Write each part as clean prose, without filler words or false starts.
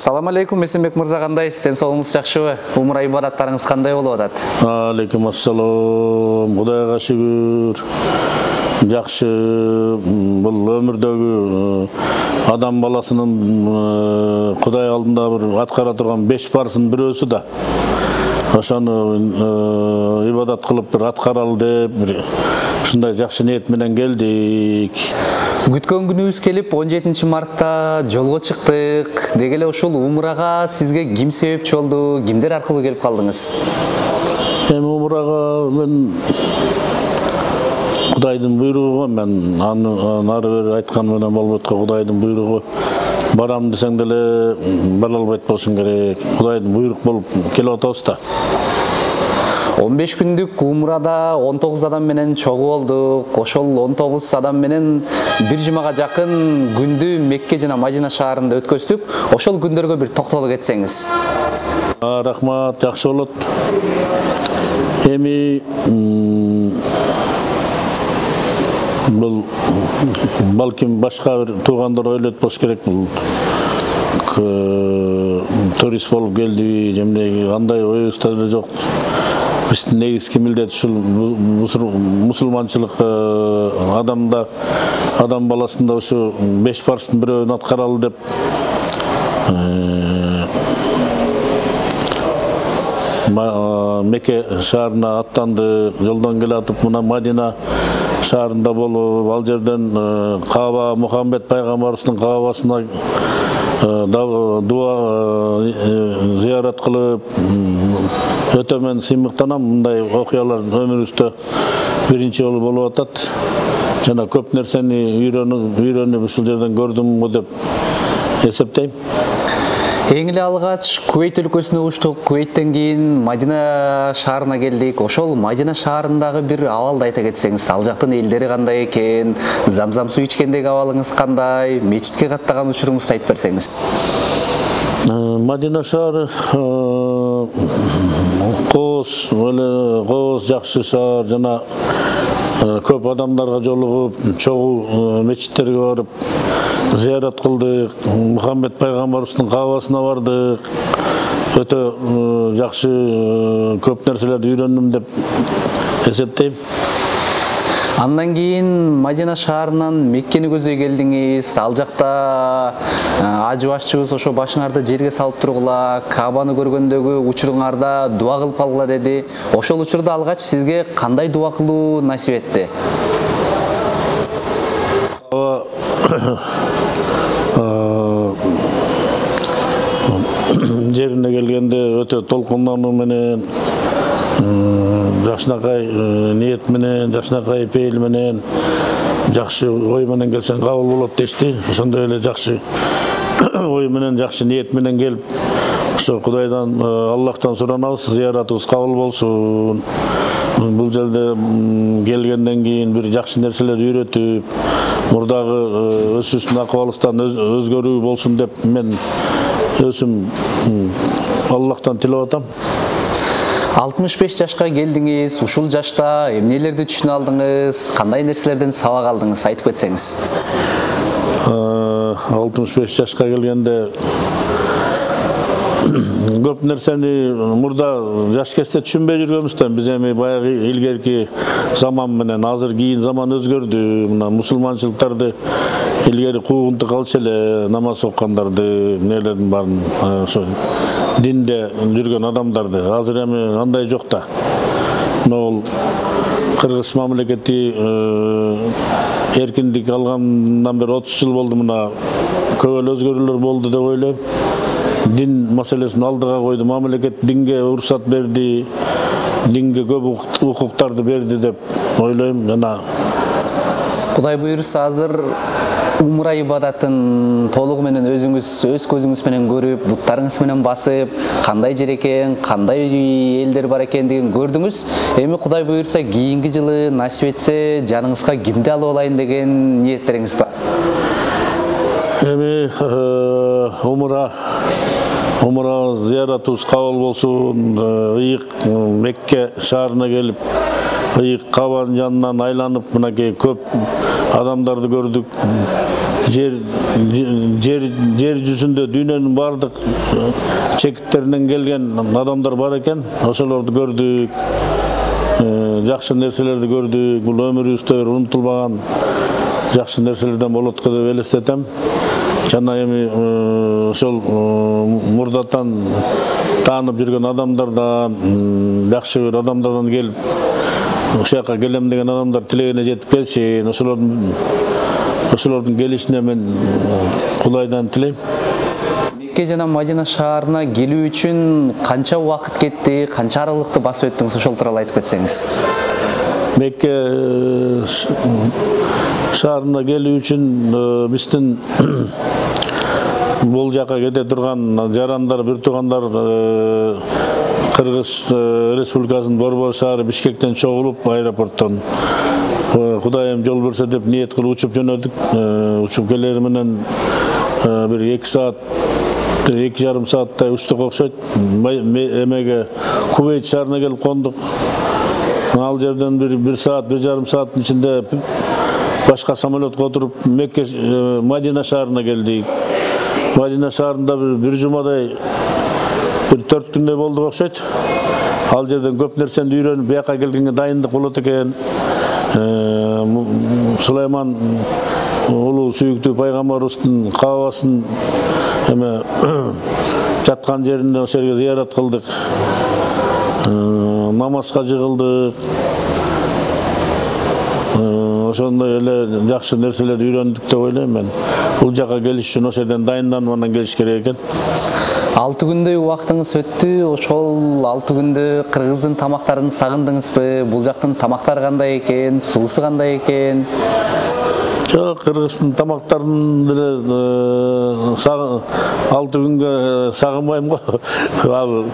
Салам алейкум, Эсенбек мырза, кандайсыз? Ден соолугуңуз жакшыбы? Умура ибадаттарыңыз кандай болуп атат? Алейкум ассалам. Кудайга шүгүр. Жакшы. Бул өмүрдөгү адам баласынын Кудай алдында бир аткара турган 5 парыздын бирөөсү да. Ошону ибадат кылып бир аткаралы деп бир ушундай жакшы ниет менен келдик. Күткөн күнүбүз келип 17 мартта жолго чыктык. Деги эле ушул умурага сизге ким себепчи болду? Кимдер аркылуу келип калдыңыз? Эми умурага мен Кудайдын буйругу, мен аны бери айткан менен болбойт го. Кудайдын буйругу барам десең деле бара албайт болушуң керек. Кудайдын буйрук болуп келип атабыз да. 15 күндүк умурада 19 адам менен чогуу болдук. Ошол 19 адам менен бир жумага жакын күндү Мекке жана Мадина шаарында өткөздүк. Ошол күндөргө бир токтолуп кетсеңиз. Рахмат, жакшы болот. Эми бул балким башка бир туугандар ойлойт болуш керек, бул турист болуп келди, жемдеги кандай оюбузда деле жок. Биздин негизги милдет ушул мусулманчылык адам баласында ушу 5 парыздын бирөөнү аткаралы деп Мекке шаарына аттанды. Жолдон келатып мына Мадина шаарында болуп, ал жерден Кааба, Мухаммед пайгамбарыбыздын Каабасына дуа зыярат кылып, өтө мен сыймыктанам. Мындай окуялар өмүрүбүздө биринчи жолу болуп атат. Жана көп нерсени үйрөнүп ушул жерден көрдүм деп эсептейм. Эң эле алгач Кувейт өлкөсүнө учтук. Кувейттен кийин Мадина шаарына келдик. Ошол Мадина шаарындагы бир абалды айта кетсеңиз, ал жактын элдери кандай экен, замзам суу ичкендеги абалыңыз кандай, мечитке каттаган учуруңузду айтып берсеңиз. Мадина шаары коос жакшы шаар, жана көп адамдарга жолугуп, чогуу мечиттерге барып зыярат кылдык. Мухаммед пайгамбарыбыздын Каабасына бардык. Өтө жакшы көп нерселерди үйрөндүм деп эсептейм. Андан кийин Мадина шаарынан Меккени көздөй келдиңиз. Ал жакта ажыбашчыбыз ошо башыңарды жерге салып тургула, Каабаны көргөндөгү учуруңарда дуа кылып калгыла деди. Ошол учурда алгач сизге кандай дуа кылуу насип этти? Жерине келгенде өтө толкундануу менен, жакшынакай ниет менен, жакшынакай пейил менен, жакшы ой менен келсең кабыл болот дешти. Ошондой эле жакшы ой менен, жакшы ниет менен келип, ошо Кудайдан, Аллахтан суранабыз, зыяратыбыз кабыл болсун. Бул жерде келгенден кийин бир жакшы нерселер үйрөтүп, мурдагы өзүбүздүн акыбалыбыздан өзгөрүү болсун деп мен өзүм Аллахтан тилеп атам. 65 жашка келдиңиз. Ушул жашта эмнелерди түшүнө алдыңыз, кандай нерселерден сабак алдыңыз, айтып кетсеңиз. 65 жашка келгенде көп нерсени мурда жаш кезде түшүнбөй жүргөнбүздөн, биз эми баягы илгерки заман менен азыр кийин заман өзгөрдү. Мына мусулманчылыктарды илгери куугунтук калчу эле, намаз окугандарды, эмнелердин баарын, ошо динде жүргөн адамдарды. Азыр эми андай жок да. Могул Кыргыз мамлекети эркиндик алгандан бери 30 жыл болду. Мына көп эле өзгөрүүлөр болду деп ойлойм. Дин маселесин алдыга койду. Мамлекет динге уруксат берди, динге көп укуктарды берди деп ойлойм. Жана Кудай буйрса азыр умура ибадатын толугу менен өзүңүз өз көзүңүз менен көрүп, буттарыңыз менен басып, кандай жер экен, кандай элдер бар экендигин көрдүңүз. Эми Кудай буйрса кийинки жылы насип этсе жаныңызга кимди алып алайын деген ниеттериңиз бар? Эми умура зыяратыбыз кабыл болсун. Ыйык Мекке шаарына келип, ыйык Каабанын жанынан айланып, мынакей көп адамдарды көрдүк. жер жүзүндө дүйнөнүн бардык чекиттеринен келген адамдар бар экен. Ошолорду көрдүк. Жакшы нерселерди көрдүк. Бул өмүрүбүздө бир унутулбаган жакшы нерселерден болот деп элестетем. Жана эми ошол мурдатан таанып жүргөн адамдардан, жакшы бир адамдардан келип, ошол жака келем деген адамдар тилегине жетип келсин. Ошолордун келишине мен Кудайдан тилейм. Мекке жана Мадина шаарына келүү үчүн канча убакыт кетти, канча аралыкты басып өттүңүз, ошол тууралуу айтып кетсеңиз. Мекке шаарына келүү үчүн биздин бул жака кете турган жарандар, бир туугандар Кыргыз Республикасынын Борбор шаары Бишкектен чогулуп аэропорттон Кудайым жол берсе деп ниет кылып учуп жөнөдүк. Учуп келери менен бир 2 саат, 2,5 сааттай учтук окшойт. Эмеге Кувейт шаарына келип кондук. Ал жерден 1 саат, 1,5 сааттын ичинде башка самолетке отуруп Мекке Мадина шаарына келдик. Мадина шаарында бир жумадай, бир 4 күндөй болдук окшойт. Ал жерден көп нерсени үйрөнүп, бияка келгенге дайындык болот экен. Сулайман улуу сүйүктүү пайгамбарыбыздын кабасын эме жаткан жерине ошол жерге зыярат кылдык. Намазга жыгылдык. Ошондой эле жакшы нерселерди үйрөндүк деп ойлойм мен. Бул жака келиш үчүн ошол жерден дайынданып анан келиш керек экен. 6 күндөй убактыңыз өттү. Ошол 6 күндө кыргыздын тамактарын сагындыңызбы? Бул жактын тамактары кандай экен, суусу кандай экен? Жок, кыргыздын тамактарын деле 6 күнгө сагынбайм го. Ал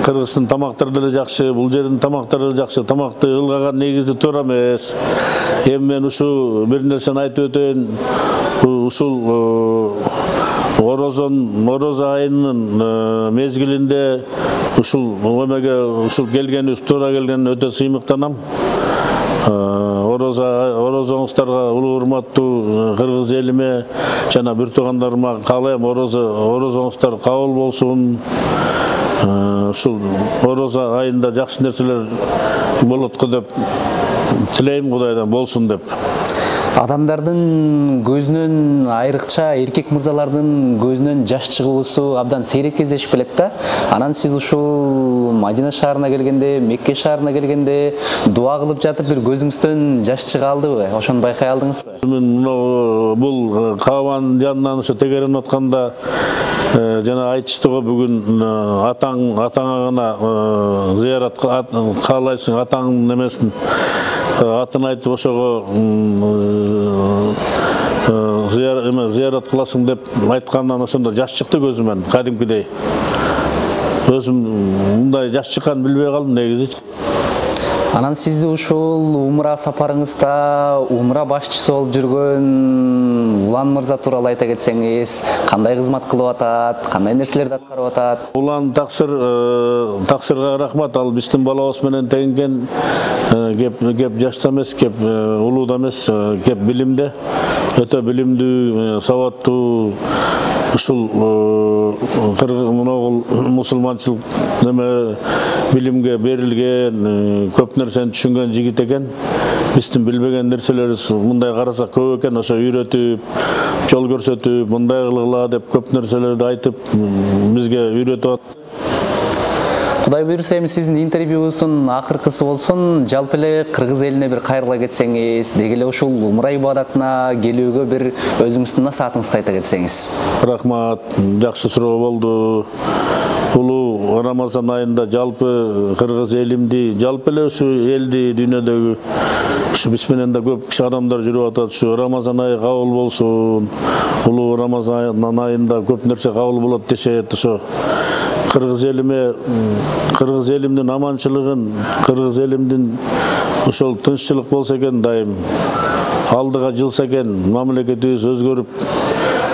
кыргыздын тамактары деле жакшы, бул жердин тамактары жакшы. Тамакты ылгаган негизи туура эмес. Эми мен ушул бир нерсени айтып өтөйүн. Ушул Ороза айынын мезгилинде ушул келгенибиз туура келген өтө сыймыктанам. Орозоңуздарга улуу урматтуу кыргыз элиме жана бир туугандарыма каалайм, орозоңуздар кабыл болсун. Ушул Ороза айында жакшы нерселер болот го деп тилейм, Кудайдан болсун деп. Адамдардын көзүнөн, айрыкча эркек мырзалардын көзүнөн жаш чыгуусу абдан сейрек кездешип келет да. Анан сиз ушул Мадина шаарына келгенде, Мекке шаарына келгенде дуа кылып жатып бир көзүңүздөн жаш чыга алдыбы? Ошону байкай алдыңызбы? Мен бул Кабанын жанынан ошо тегеренип атканда жана айтышты го, бүгүн атаңа гана зыярат каалайсың, атаңдын немесин атын айтып ошого зыярат кыласың деп айткандан ошондо жаш чыкты көзүмөн, кадимкидей. Өзүм мындай жаш чыкканын билбей калдым негизи. Анан сизди ушул умра сапарыңызда умра башчысы болуп жүргөн Улан мырза тууралуу айта кетсеңиз, кандай кызмат кылып атат, кандай нерселерди аткарып атат? Улан таксырга рахмат. Ал биздин балабыз менен теңген, кеп жашта эмес, кеп улууда эмес, кеп билимде. Өтө билимдүү, сабаттуу. Ушул мусулманчылык билимге берилген, көп нерсени түшүнгөн жигит экен. Биздин билбеген нерселерибиз мындай карасак көп экен, ошо үйрөтүп, жол көрсөтүп, мындай кылгыла деп көп нерселерди айтып бизге үйрөтүп атат. Кудай буйрса, эми сиздин интервьюңуздун акыркысы болсун, жалпы эле кыргыз элине бир кайрыла кетсеңиз, деги эле ушул умра ибадатына келүүгө бир өзүңүздүн насаатыңызды айта кетсеңиз. Рахмат, жакшы суроо болду. Улуу Рамазан айында жалпы кыргыз элимди, жалпы эле ушу элди, дүйнөдөгү ушу биз менен да көп киши адамдар жүрүп атат. Ушу Рамазан айы кабыл болсун. Улуу Рамазан айында көп нерсе кабыл болот дешет. Ошо кыргыз элимдин аманчылыгын, кыргыз элимдин ошол тынччылык болсо экен, дайым алдыга жылса экен, мамлекетибиз өзгөрүп,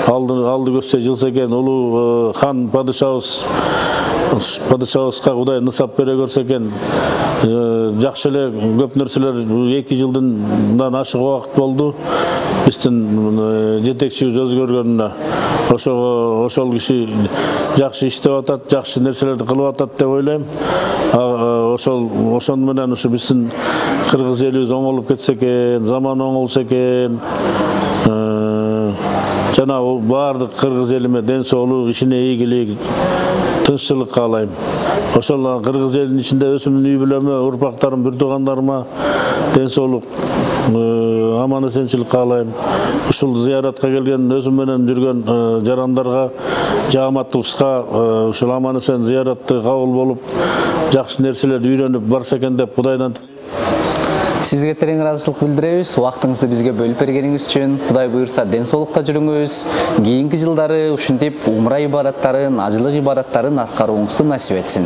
алды көздөй жылса экен, улуу хан падышабызга Кудай нысап бере көрсө экен, жакшы эле көп нерселер 2 жылдан ашык убакыт болду. Биздин жетекчибиз өзгөргөнүнө ошол киши жакшы иштеп атат, жакшы нерселерди кылып атат деп ойлойм. Ошон менен ушу биздин кыргыз элибиз оңолуп кетсе экен, заман оңолсо экен. Жана баардык кыргыз элиме ден соолук, ишине ийгилик, тынччылык каалайм. Ошол кыргыз элинин ичинде өзүмдүн үй бүлөмө, урпактарым, бир туугандарыма ден соолук, аман эсенчилик каалайм. Ушул зыяратка келген өзүм менен жүргөн жарандарга, жааматыбызга ушул аман эсен зыяратты кабыл болуп, жакшы нерселерди үйрөнүп барса экен деп Кудайдан Сизге терең ыраазычылык билдиребиз. Убактыңызды бизге бөлүп бергениңиз үчүн. Кудай буйрса ден соолукта жүрүңүз. Кийинки жылдары ушинтип умра ибадаттарын, ажылык ибадаттарын аткарууңузду насип этсин.